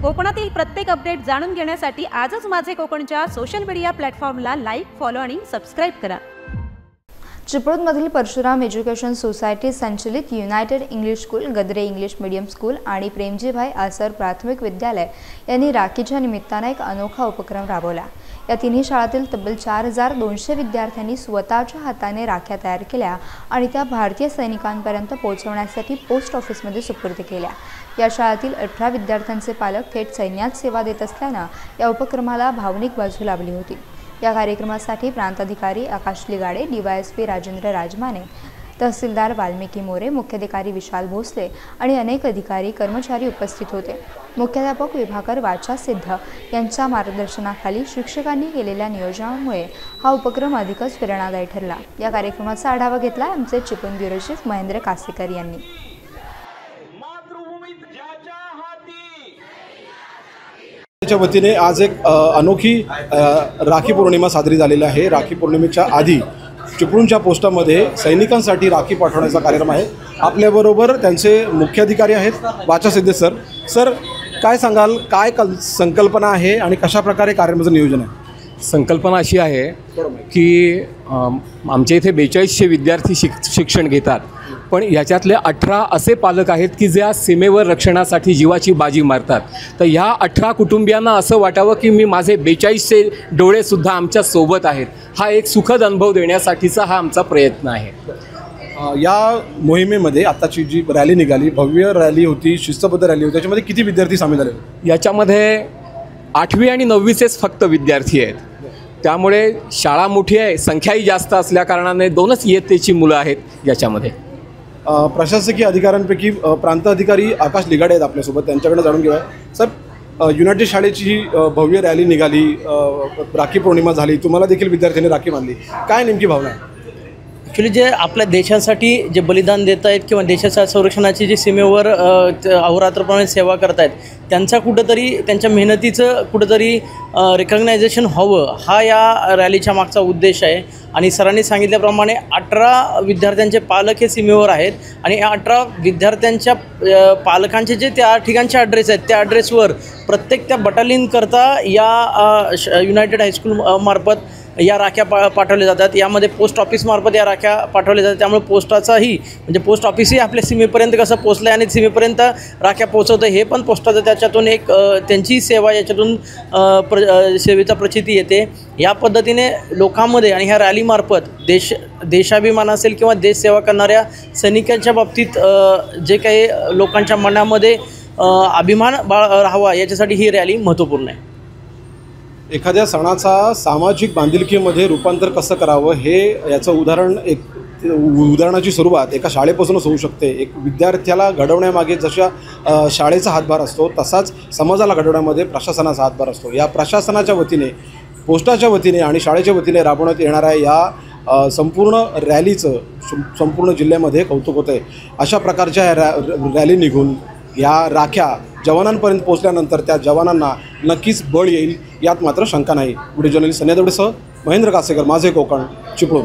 कोकणातील प्रत्येक अपडेट जाणून घेण्यासाठी आजच माझे कोकणच्या सोशल मीडिया प्लॅटफॉर्मला लाईक, फॉलो आणि सबस्क्राइब करा। चिपळूणमधील परशुराम एज्युकेशन सोसायटी संचलित United English school, Gadre English medium school आणि प्रेमजीभाई आसर प्राथमिक विद्यालय यांनी राखीच्या निमित्ताने एक अनोखा उपक्रम राबवला। या तिन्ही शाळांतील तब्बल 4200 विद्यार्थ्यांनी स्वतःच्या हाताने राख्या तयार केल्या आणि त्या भारतीय सैनिकांपर्यंत पोहोचवण्यासाठी पोस्ट ऑफिसमध्ये सुपूर्द केल्या। या शाळेतील 18 विद्यार्थ्यांचे पालक थेट सैन्यात सेवा देत असल्याने या उपक्रमाला भावनिक बाजू लाभली होती। या कार्यक्रमासाठी प्रांताधिकारी आकाश लिगाडे, डीवायएसपी राजेंद्र राजमाने, तहसीलदार वाल्मिकी मोरे, मुख्याधिकारी विशाल भोसले आणि अनेक अधिकारी कर्मचारी उपस्थित होते। मुख्याध्यापक विभाकर वाचासिद्ध यांच्या मार्गदर्शनाखाली शिक्षकांनी केलेल्या नियोजनामुळे हा उपक्रम अधिकच प्रेरणादायी ठरला। या कार्यक्रमाचा आढावा घेतला आमचे चिपळूण ब्युरो चीफ महेंद्र कासेकर यांनी। च्या वतीने आज एक अनोखी राखी पौर्णिमा साजरी झालेली आहे। राखी पौर्णिमेच्या आधी चिपळूणच्या पोस्टामध्ये सैनिकांसाठी राखी पाठवण्याचा कार्यक्रम आहे। आपल्याबरोबर त्यांचे मुख्याधिकारी आहेत वाचासिद्ध सर। सर, काय सांगाल, काय संकल्पना आहे आणि कशा प्रकारे कार्यक्रमाचं नियोजन आहे? संकल्पना अशी आहे की आमच्या इथे 4200 विद्यार्थी शिक्षण घेतात, पण याच्यातले 18 असे पालक आहेत की जे आज सीमेवर रक्षणासाठी जीवाची बाजी मारतात। तर ह्या 18 कुटुंबियांना असं वाटावं की मी माझे 4200 डोळेसुद्धा आमच्या सोबत आहेत। हा एक सुखद अनुभव देण्यासाठीचा हा आमचा प्रयत्न आहे। या मोहिमेमध्ये आताची जी रॅली निघाली, भव्य रॅली होती, शिस्तबद्ध रॅली होती, त्याच्यामध्ये किती विद्यार्थी सामील झाले? याच्यामध्ये 8वी आणि 9वीचेच फक्त विद्यार्थी आहेत। त्यामुळे शाळा मोठी आहे, संख्याही जास्त असल्याकारणाने 2च इयत्तेची मुलं आहेत याच्यामध्ये। प्रशासकीय अधिकाऱ्यांपैकी प्रांत अधिकारी आकाश लिगाडे आहेत आपल्यासोबत, त्यांच्याकडे जाणून घेऊया। सर, युनायटेड शाळेची ही भव्य रॅली निघाली, राखी पौर्णिमा झाली, तुम्हाला देखील विद्यार्थ्यांनी राखी बांधली, काय नेमकी भावना आहे? ॲक्च्युली जे आपल्या देशासाठी जे बलिदान देत आहेत किंवा देशाच्या संरक्षणाची जी सीमेवर अहोरात्रप्रमाणे सेवा करत आहेत, त्यांचा कुठंतरी त्यांच्या मेहनतीचं कुठंतरी रिकग्नायझेशन व्हावं, हा या रॅलीच्या मागचा उद्देश आहे। आणि सरांनी सांगितल्याप्रमाणे 18 विद्यार्थ्यांचे पालक हे सीमेवर आहेत आणि 18 विद्यार्थ्यांच्या पालकांचे जे त्या ठिकाणचे ॲड्रेस आहेत, त्या ॲड्रेसवर प्रत्येक त्या बटालियनकरता या युनायटेड हायस्कूल मार्फत या राख्या पाठवल्या जातात। यामध्ये पोस्ट ऑफिसमार्फत या राख्या पाठवल्या जातात। त्यामुळे पोस्टाचाही म्हणजे पोस्ट ऑफिसही आपल्या सीमेपर्यंत कसं पोचलं आहे आणि सीमेपर्यंत राख्या पोचवतं, हे पण पोस्टाचं त्याच्यातून एक त्यांची सेवा याच्यातून सेवेचा प्रचिती येते। या पद्धतीने लोकांमध्ये आणि ह्या रॅलीमार्फत देशाभिमान असेल किंवा देशसेवा करणाऱ्या सैनिकांच्या बाबतीत जे काही लोकांच्या मनामध्ये अभिमान राहावा, याच्यासाठी ही रॅली महत्त्वपूर्ण आहे। एखाद्या सणाचा सामाजिक बांधिलकीमध्ये रूपांतर कसं करावं, हे याचं उदाहरणाची सुरुवात एका शाळेपासूनच होऊ शकते। एक विद्यार्थ्याला घडवण्यामागे जशा शाळेचा हातभार असतो, तसाच समाजाला घडवण्यामध्ये प्रशासनाचा हातभार असतो। या प्रशासनाच्या वतीने, पोस्टाच्या वतीने आणि शाळेच्या वतीने राबवण्यात येणाऱ्या या संपूर्ण रॅलीचं संपूर्ण जिल्ह्यामध्ये कौतुक होतं आहे। अशा प्रकारच्या रॅली निघून या राख्या जवानांपर्यंत पोहोचल्यानंतर त्या जवानांना नक्कीच बळ येईल, यात मात्र शंका नाही। व्हिडिओ जर्नलिस्ट सन्या देवडेसह महेंद्र कासेकर, माझे कोकण, चिपळूण।